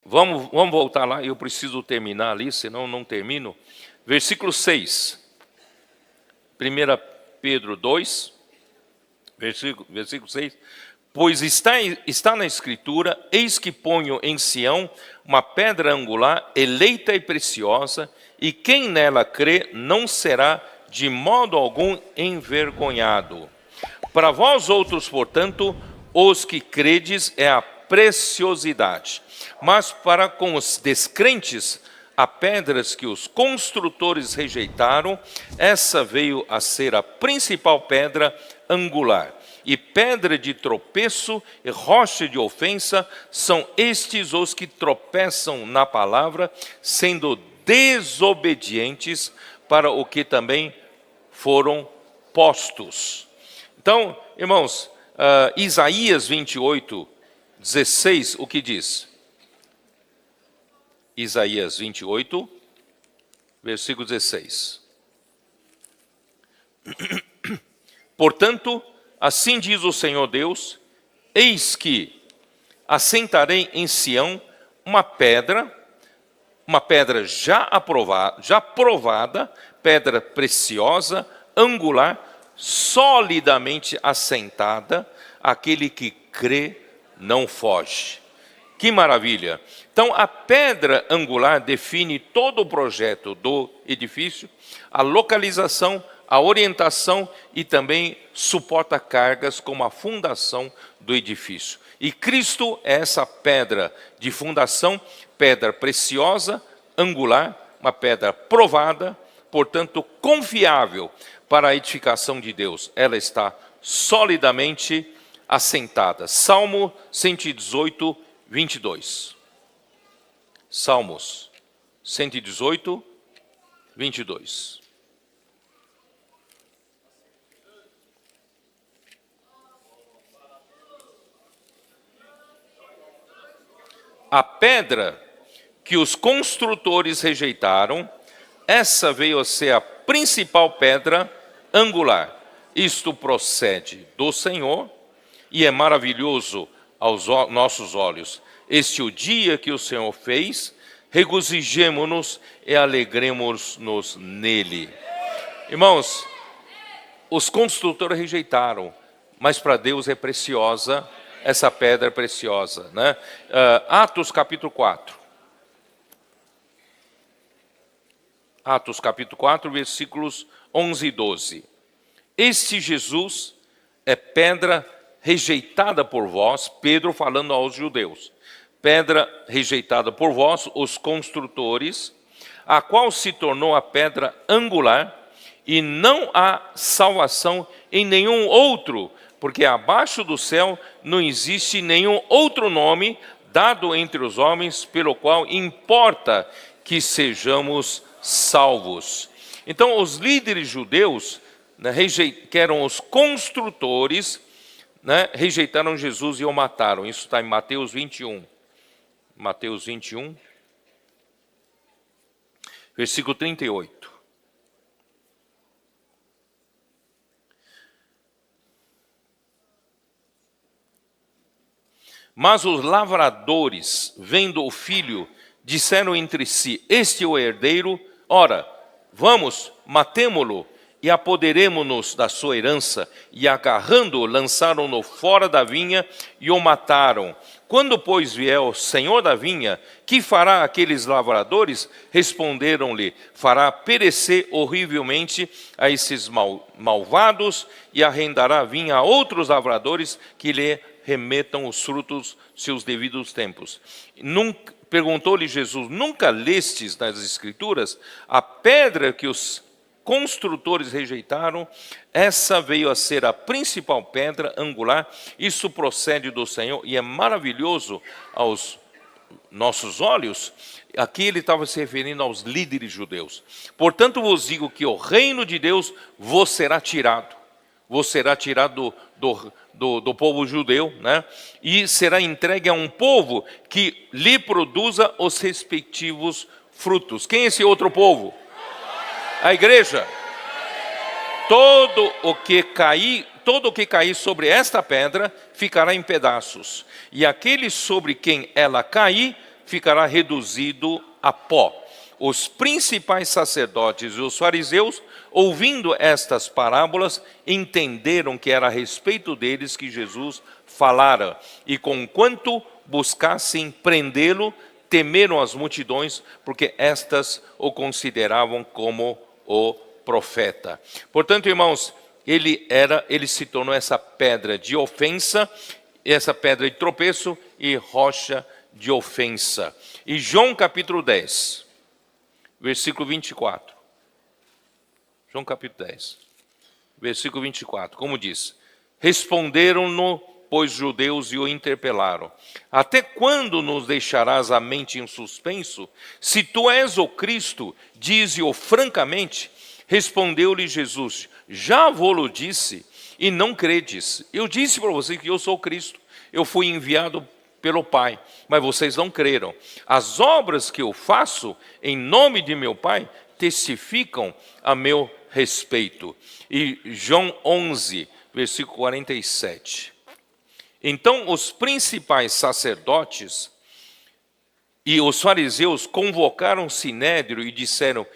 Vamos voltar lá, eu preciso terminar ali, senão não termino. Versículo 6. 1 Pedro 2, versículo 6. Pois está na Escritura, eis que ponho em Sião uma pedra angular, eleita e preciosa, e quem nela crê não será de modo algum envergonhado. Para vós outros, portanto, os que credes é a preciosidade. Mas para com os descrentes, há pedras que os construtores rejeitaram, essa veio a ser a principal pedra angular. E pedra de tropeço e rocha de ofensa são estes os que tropeçam na palavra, sendo desobedientes para o que também foram postos. Então, irmãos, Isaías 28, 16, o que diz? Isaías 28, versículo 16. Portanto, assim diz o Senhor Deus, eis que assentarei em Sião uma pedra já provada, pedra preciosa, angular, solidamente assentada, aquele que crê não foge. Que maravilha! Então, a pedra angular define todo o projeto do edifício, a localização, a orientação e também suporta cargas como a fundação do edifício. E Cristo é essa pedra de fundação, pedra preciosa, angular, uma pedra provada, portanto confiável para a edificação de Deus. Ela está solidamente assentada. Salmo 118, 22. Salmos 118, 22. A pedra que os construtores rejeitaram, essa veio a ser a principal pedra angular. Isto procede do Senhor e é maravilhoso aos nossos olhos. Este é o dia que o Senhor fez, regozijemo-nos e alegremos-nos nele. Irmãos, os construtores rejeitaram, mas para Deus é preciosa, essa pedra é preciosa, né? Atos capítulo 4. Atos capítulo 4, versículos 11 e 12. Este Jesus é pedra rejeitada por vós, Pedro falando aos judeus, pedra rejeitada por vós, os construtores, a qual se tornou a pedra angular, e não há salvação em nenhum outro, porque abaixo do céu não existe nenhum outro nome dado entre os homens, pelo qual importa que sejamos salvos. Então, os líderes judeus, né, que eram os construtores, né, rejeitaram Jesus e o mataram. Isso está em Mateus 21. Mateus 21, versículo 38. Mas os lavradores, vendo o filho, disseram entre si, este é o herdeiro, ora, vamos, matemo-lo e apoderemo-nos da sua herança. E agarrando-o, lançaram-no fora da vinha e o mataram. Quando, pois, vier o senhor da vinha, que fará aqueles lavradores? Responderam-lhe, fará perecer horrivelmente a esses malvados e arrendará a vinha a outros lavradores que lhe remetam os frutos seus devidos tempos. Perguntou-lhe Jesus, nunca lestes nas Escrituras a pedra que os construtores rejeitaram, essa veio a ser a principal pedra angular, isso procede do Senhor e é maravilhoso aos nossos olhos. Aqui ele estava se referindo aos líderes judeus. Portanto vos digo que o reino de Deus vos será tirado do povo judeu, né? E será entregue a um povo que lhe produza os respectivos frutos. Quem é esse outro povo? A igreja. Todo o que cair sobre esta pedra ficará em pedaços, e aquele sobre quem ela cair ficará reduzido a pó. Os principais sacerdotes e os fariseus, ouvindo estas parábolas, entenderam que era a respeito deles que Jesus falara, e conquanto buscassem prendê-lo, temeram as multidões, porque estas o consideravam como o profeta. Portanto, irmãos, ele se tornou essa pedra de ofensa, essa pedra de tropeço e rocha de ofensa. E João capítulo 10, versículo 24. João capítulo 10, versículo 24, como diz: responderam-no, pois, judeus, e o interpelaram: até quando nos deixarás a mente em suspenso? Se tu és o Cristo, dize-o francamente. Respondeu-lhe Jesus: já vou-lo disse, e não credes. Eu disse para vocês que eu sou o Cristo, eu fui enviado pelo Pai, mas vocês não creram. As obras que eu faço em nome de meu Pai testificam a meu respeito. E João 11, versículo 47. Então os principais sacerdotes e os fariseus convocaram o sinédrio e disseram: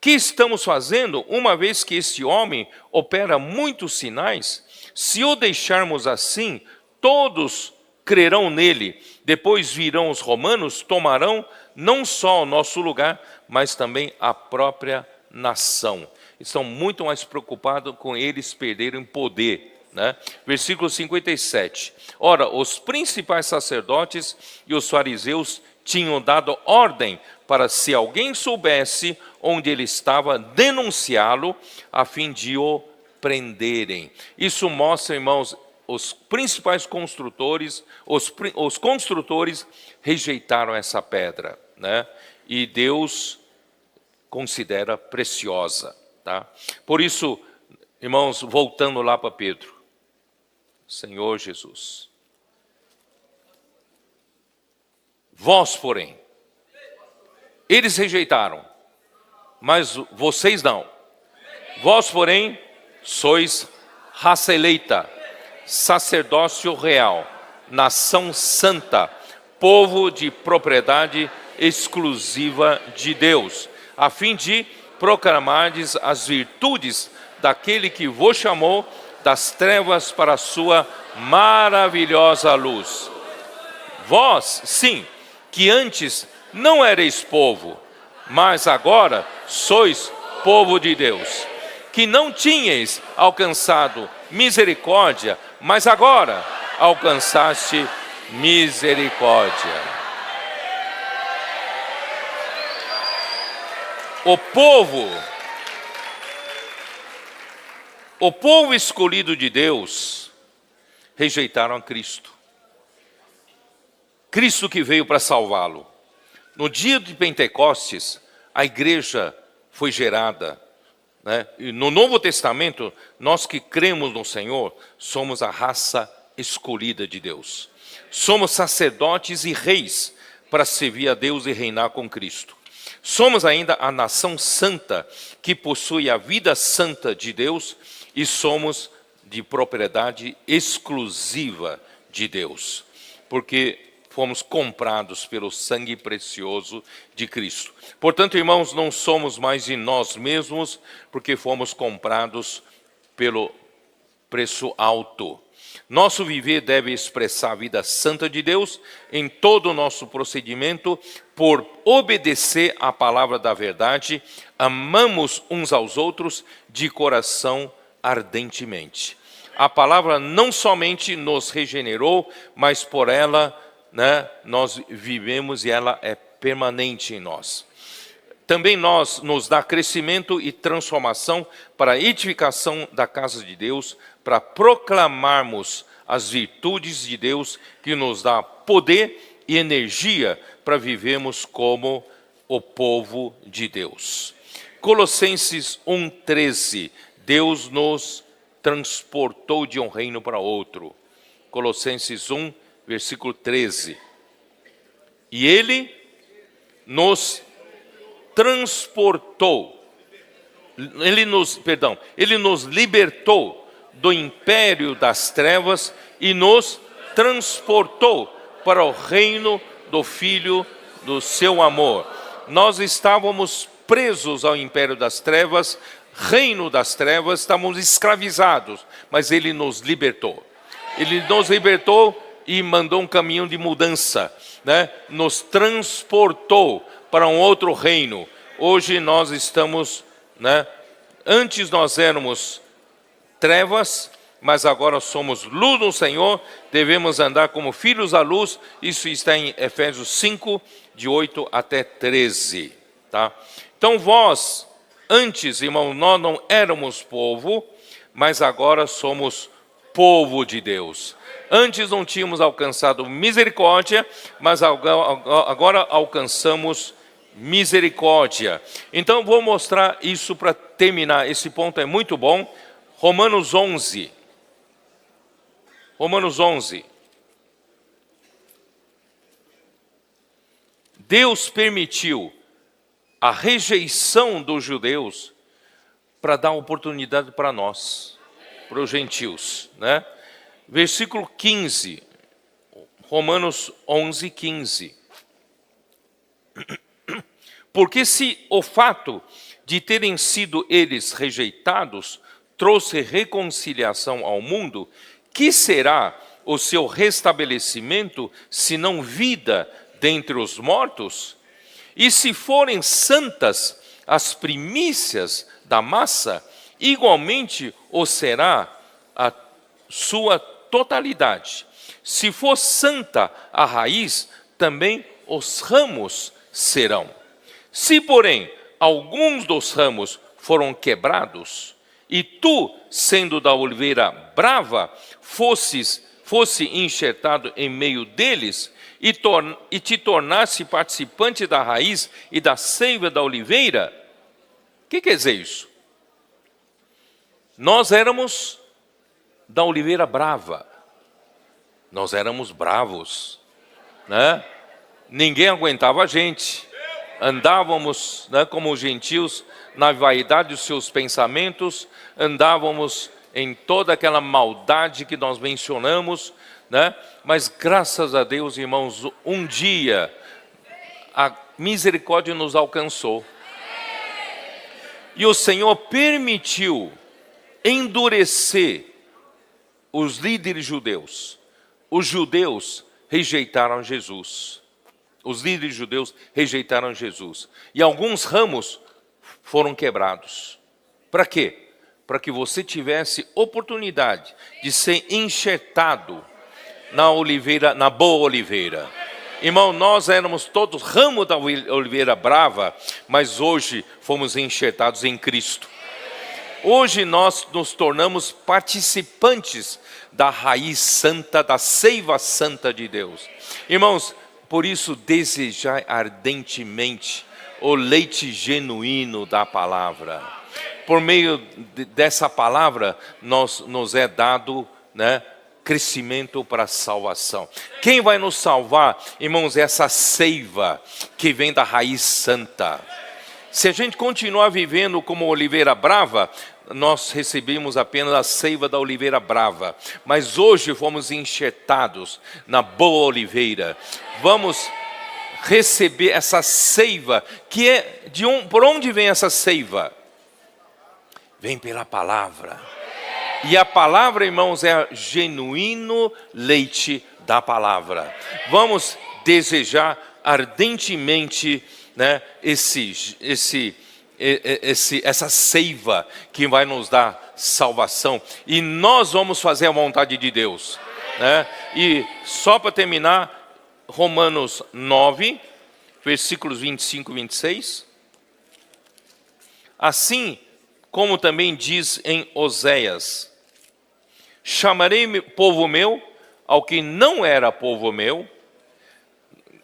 que estamos fazendo, uma vez que este homem opera muitos sinais? Se o deixarmos assim, todos crerão nele. Depois virão os romanos, tomarão não só o nosso lugar, mas também a própria nação. Estão muito mais preocupados com eles perderem poder, né? Versículo 57. Ora, os principais sacerdotes e os fariseus tinham dado ordem para, se alguém soubesse onde ele estava, denunciá-lo, a fim de o prenderem. Isso mostra, irmãos, os principais construtores, os construtores rejeitaram essa pedra, né? E Deus considera preciosa, tá? Por isso, irmãos, voltando lá para Pedro, Senhor Jesus, vós, porém, eles rejeitaram, mas vocês não. Vós, porém, sois raça eleita, sacerdócio real, nação santa, povo de propriedade exclusiva de Deus, a fim de proclamardes as virtudes daquele que vos chamou das trevas para a sua maravilhosa luz. Vós, sim, que antes não erais povo, mas agora sois povo de Deus, que não tinhais alcançado misericórdia, mas agora alcançaste misericórdia. O povo escolhido de Deus rejeitaram a Cristo. Cristo que veio para salvá-lo. No dia de Pentecostes, a igreja foi gerada, né? E no Novo Testamento, nós que cremos no Senhor, somos a raça escolhida de Deus. Somos sacerdotes e reis para servir a Deus e reinar com Cristo. Somos ainda a nação santa que possui a vida santa de Deus e somos de propriedade exclusiva de Deus, porque fomos comprados pelo sangue precioso de Cristo. Portanto, irmãos, não somos mais de nós mesmos, porque fomos comprados pelo preço alto. Nosso viver deve expressar a vida santa de Deus em todo o nosso procedimento, por obedecer à palavra da verdade, amamos uns aos outros de coração ardentemente. A palavra não somente nos regenerou, mas por ela, né, nós vivemos e ela é permanente em nós. Também nos dá crescimento e transformação para a edificação da casa de Deus, para proclamarmos as virtudes de Deus, que nos dá poder e energia para vivermos como o povo de Deus. Colossenses 1,13, Deus nos transportou de um reino para outro. Colossenses 1, versículo 13. E Ele nos transportou, Ele nos libertou do império das trevas e nos transportou para o reino do Filho do seu amor. Nós estávamos presos ao império das trevas, reino das trevas, estávamos escravizados, mas Ele nos libertou. Ele nos libertou e mandou um caminho de mudança, né? Nos transportou para um outro reino. Hoje nós estamos, né? Antes nós éramos trevas, mas agora somos luz no Senhor, devemos andar como filhos da luz. Isso está em Efésios 5, de 8 até 13. Tá? Então vós, antes, irmão, nós não éramos povo, mas agora somos povo de Deus. Antes não tínhamos alcançado misericórdia, mas agora alcançamos misericórdia. Então vou mostrar isso para terminar. Esse ponto é muito bom. Romanos 11. Romanos 11. Deus permitiu a rejeição dos judeus para dar oportunidade para nós, para os gentios, né? Versículo 15, Romanos 11, 15. Porque se o fato de terem sido eles rejeitados trouxe reconciliação ao mundo, que será o seu restabelecimento, senão vida dentre os mortos? E se forem santas as primícias da massa, igualmente o será a sua totalidade. Se for santa a raiz, também os ramos serão. Se, porém, alguns dos ramos foram quebrados, e tu, sendo da oliveira brava, fosse enxertado em meio deles, e te tornasse participante da raiz e da seiva da oliveira, o que quer dizer isso? Nós éramos da oliveira brava, nós éramos bravos, né? Ninguém aguentava a gente, andávamos, né, como os gentios, na vaidade dos seus pensamentos, andávamos em toda aquela maldade que nós mencionamos, né? Mas graças a Deus, irmãos, um dia a misericórdia nos alcançou. E o Senhor permitiu endurecer os líderes judeus. Os judeus rejeitaram Jesus. Os líderes judeus rejeitaram Jesus. E alguns ramos foram quebrados. Para quê? Para que você tivesse oportunidade de ser enxertado na oliveira, na boa oliveira. Irmão, nós éramos todos ramo da oliveira brava, mas hoje fomos enxertados em Cristo. Hoje nós nos tornamos participantes da raiz santa, da seiva santa de Deus. Irmãos, por isso desejai ardentemente o leite genuíno da palavra. Por meio dessa palavra, nos é dado, né, crescimento para a salvação. Quem vai nos salvar, irmãos, é essa seiva que vem da raiz santa. Se a gente continuar vivendo como oliveira brava, nós recebemos apenas a seiva da oliveira brava. Mas hoje fomos enxertados na boa oliveira. Vamos receber essa seiva, que é por onde vem essa seiva? Vem pela palavra. E a palavra, irmãos, é genuíno leite da palavra. Vamos desejar ardentemente, né, essa seiva que vai nos dar salvação. E nós vamos fazer a vontade de Deus, né? E só para terminar, Romanos 9, versículos 25 e 26. Assim como também diz em Oséias: chamarei povo meu ao que não era povo meu,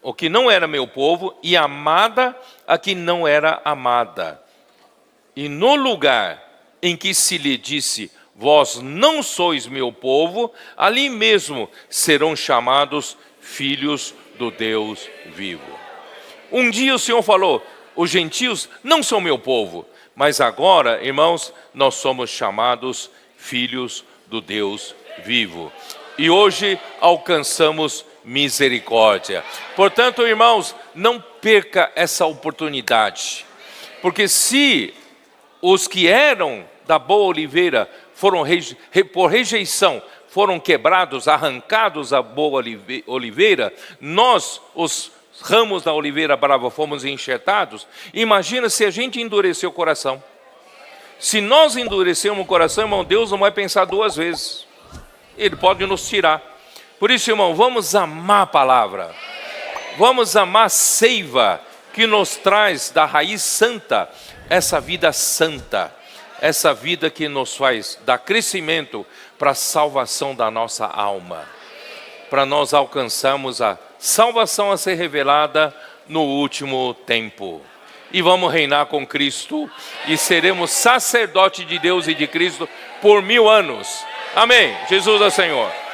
o que não era meu povo, e amada a que não era amada. E no lugar em que se lhe disse: vós não sois meu povo, ali mesmo serão chamados filhos do Deus vivo. Um dia o Senhor falou: os gentios não são meu povo, mas agora, irmãos, nós somos chamados filhos do Deus vivo. E hoje alcançamos misericórdia. Portanto, irmãos, não perca essa oportunidade, porque se os que eram da boa oliveira foram por rejeição, foram quebrados, arrancados da boa oliveira, nós, os ramos da oliveira brava, fomos enxertados. Imagina se a gente endurecer o coração. Se nós endurecermos o coração, irmão, Deus não vai pensar duas vezes. Ele pode nos tirar. Por isso, irmão, vamos amar a palavra. Vamos amar a seiva que nos traz da raiz santa, essa vida santa. Essa vida que nos faz dar crescimento para a salvação da nossa alma. Para nós alcançarmos a salvação a ser revelada no último tempo. E vamos reinar com Cristo e seremos sacerdote de Deus e de Cristo por 1000 anos. Amém. Jesus é Senhor.